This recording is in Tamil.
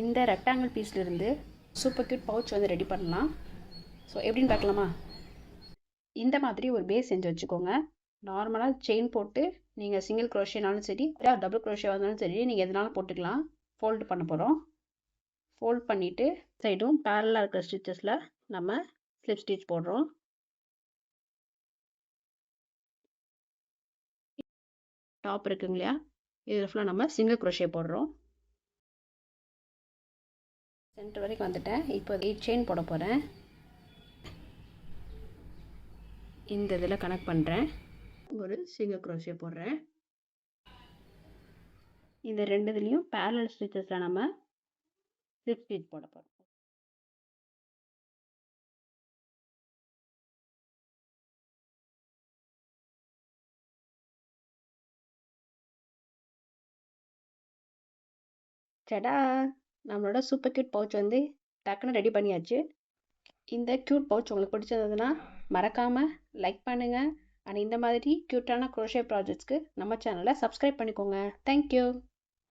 இந்த ரெக்டாங்கிள் பீஸ்லேருந்து சூப்பர் க்யூட் பவுச் வந்து ரெடி பண்ணலாம். ஸோ எப்படின்னு பார்க்கலாமா? இந்த மாதிரி ஒரு பேஸ் செஞ்சு வச்சுக்கோங்க. நார்மலாக செயின் போட்டு நீங்கள் சிங்கிள் க்ரோஷேனாலும் சரி, டபுள் க்ரோஷே வந்தாலும் சரி, நீங்கள் எதனாலும் போட்டுக்கலாம். ஃபோல்டு பண்ண போகிறோம். ஃபோல்ட் பண்ணிவிட்டு சைடும் பேரலாக இருக்கிற ஸ்டிச்சஸில் நம்ம ஸ்லிப் ஸ்டிச் போடுறோம். டாப் இருக்குங்க இல்லையா, இதில் ஃபுல்லாக நம்ம சிங்கிள் க்ரோஷே போடுறோம். சென்டர் வரைக்கும் வந்துட்டேன். இப்போ 8 செயின் போட போகிறேன். இந்த இதில் கனெக்ட் பண்ணுறேன். ஒரு சிங்கிள் க்ரோஷே போடுறேன். இந்த ரெண்டு இதுலேயும் பேரலல் ஸ்டிச்சஸில் நம்ம ஸ்லிப் ஸ்டிச் போட போகிறோம். சடா, நம்மளோட சூப்பர் க்யூட் பவுச் வந்து டக்குன்னு ரெடி பண்ணியாச்சு. இந்த க்யூட் பவுச் உங்களுக்கு பிடிச்சிருந்ததுன்னா மறக்காமல் லைக் பண்ணுங்கள். அண்ட் இந்த மாதிரி க்யூட்டான க்ரோஷே ப்ராஜெக்ட்ஸ்க்கு நம்ம சேனலை சப்ஸ்கிரைப் பண்ணிக்கோங்க. தேங்க்யூ.